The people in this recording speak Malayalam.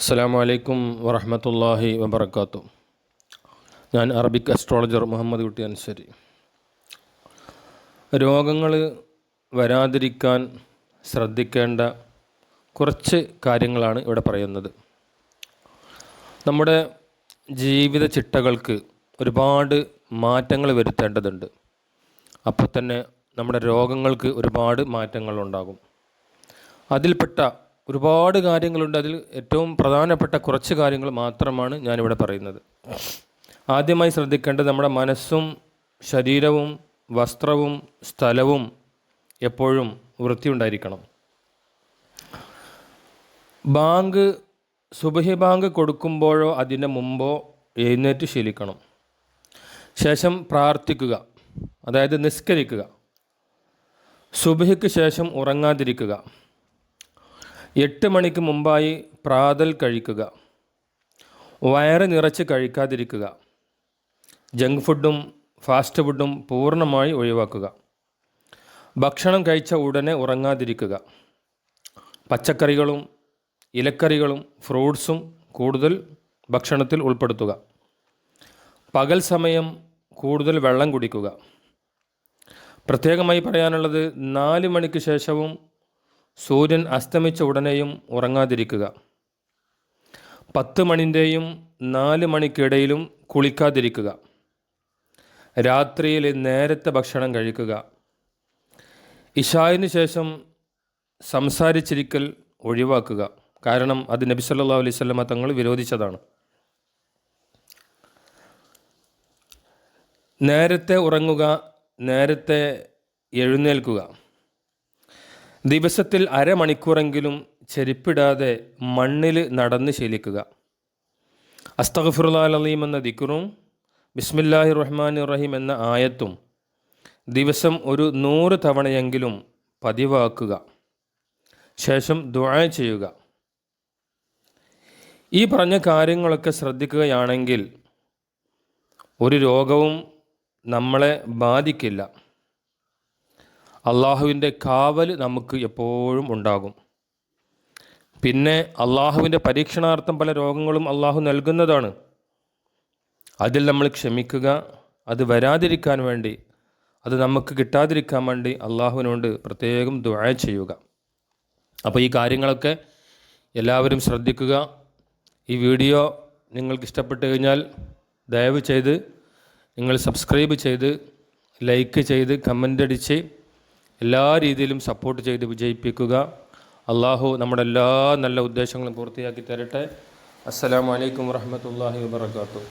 അസ്സലാമു അലൈക്കും വറഹ്മത്തുള്ളാഹി വബറകാതുഹു. ഞാൻ അറബിക് അസ്ട്രോളജർ മുഹമ്മദ് കുട്ടി അൻസരി. രോഗങ്ങൾ വരാതിരിക്കാൻ ശ്രദ്ധിക്കേണ്ട കുറച്ച് കാര്യങ്ങളാണ് ഇവിടെ പറയുന്നത്. നമ്മുടെ ജീവിത ചിട്ടകൾക്ക് ഒരുപാട് മാറ്റങ്ങൾ വരുത്തേണ്ടതുണ്ട്. അപ്പോൾ തന്നെ നമ്മുടെ രോഗങ്ങൾക്ക് ഒരുപാട് മാറ്റങ്ങളുണ്ടാകും. അതിൽപ്പെട്ട ഒരുപാട് കാര്യങ്ങളുണ്ട്. അതിൽ ഏറ്റവും പ്രധാനപ്പെട്ട കുറച്ച് കാര്യങ്ങൾ മാത്രമാണ് ഞാനിവിടെ പറയുന്നത്. ആദ്യമായി ശ്രദ്ധിക്കേണ്ടത് നമ്മുടെ മനസ്സും ശരീരവും വസ്ത്രവും സ്ഥലവും എപ്പോഴും വൃത്തിയുണ്ടായിരിക്കണം. സുബഹി ബാങ്ക് കൊടുക്കുമ്പോഴോ അതിന് മുമ്പോ എഴുന്നേറ്റ് ശീലിക്കണം. ശേഷം പ്രാർത്ഥിക്കുക, അതായത് നിസ്കരിക്കുക. സുബഹിക്ക് ശേഷം ഉറങ്ങാതിരിക്കുക. 8 മണിക്ക് മുമ്പായി പ്രാതൽ കഴിക്കുക. വയറ് നിറച്ച് കഴിക്കാതിരിക്കുക. ജങ്ക് ഫുഡും ഫാസ്റ്റ് ഫുഡും പൂർണ്ണമായി ഒഴിവാക്കുക. ഭക്ഷണം കഴിച്ച ഉടനെ ഉറങ്ങാതിരിക്കുക. പച്ചക്കറികളും ഇലക്കറികളും ഫ്രൂട്ട്സും കൂടുതൽ ഭക്ഷണത്തിൽ ഉൾപ്പെടുത്തുക. പകൽ സമയം കൂടുതൽ വെള്ളം കുടിക്കുക. പ്രത്യേകമായി പറയാനുള്ളത് 4 മണിക്ക് ശേഷവും സൂര്യൻ അസ്തമിച്ച ഉടനെയും ഉറങ്ങാതിരിക്കുക. 10 മണിൻ്റെയും 4 മണിക്കിടയിലും കുളിക്കാതിരിക്കുക. രാത്രിയിൽ നേരത്തെ ഭക്ഷണം കഴിക്കുക. ഇശായിന് ശേഷം സംസാരിച്ചിരിക്കൽ ഒഴിവാക്കുക. കാരണം അത് നബി സല്ലല്ലാഹു അലൈഹി വസല്ലമ തങ്ങൾ വിരോധിച്ചതാണ്. നേരത്തെ ഉറങ്ങുക, നേരത്തെ എഴുന്നേൽക്കുക. ദിവസത്തിൽ അരമണിക്കൂറെങ്കിലും ചെരുപ്പിടാതെ മണ്ണിൽ നടന്ന് ശീലിക്കുക. അസ്തഗ്ഫിറുല്ലാഹൽ അലീം എന്ന ദിക്റും ബിസ്മില്ലാഹിർ റഹ്മാനിർ റഹീം എന്ന ആയത്തും ദിവസം ഒരു 100 തവണയെങ്കിലും പതിവാക്കുക. ശേഷം ദുആ ചെയ്യുക. ഈ പറഞ്ഞ കാര്യങ്ങളൊക്കെ ശ്രദ്ധിക്കുകയാണെങ്കിൽ ഒരു രോഗവും നമ്മളെ ബാധിക്കില്ല. അള്ളാഹുവിൻ്റെ കാവൽ നമുക്ക് എപ്പോഴും ഉണ്ടാകും. പിന്നെ അള്ളാഹുവിൻ്റെ പരീക്ഷണാർത്ഥം പല രോഗങ്ങളും അള്ളാഹു നൽകുന്നതാണ്. അതിൽ നമ്മൾ ക്ഷമിക്കുക. അത് വരാതിരിക്കാൻ വേണ്ടി, അത് നമുക്ക് കിട്ടാതിരിക്കാൻ വേണ്ടി അള്ളാഹുവിനോട് പ്രത്യേകം ദുആ ചെയ്യുക. അപ്പോൾ ഈ കാര്യങ്ങളൊക്കെ എല്ലാവരും ശ്രദ്ധിക്കുക. ഈ വീഡിയോ നിങ്ങൾക്ക് ഇഷ്ടപ്പെട്ട് കഴിഞ്ഞാൽ ദയവ് ചെയ്ത് നിങ്ങൾ സബ്സ്ക്രൈബ് ചെയ്ത് ലൈക്ക് ചെയ്ത് കമൻ്റ് അടിച്ച് എല്ലാ രീതിയിലും സപ്പോർട്ട് ചെയ്ത് വിജയിപ്പിക്കുക. അള്ളാഹു നമ്മുടെ എല്ലാ നല്ല ഉദ്ദേശങ്ങളും പൂർത്തിയാക്കി തരട്ടെ. അസ്സലാമു അലൈക്കും വറഹ്മത്തുള്ളാഹി വബറകാതുഹു.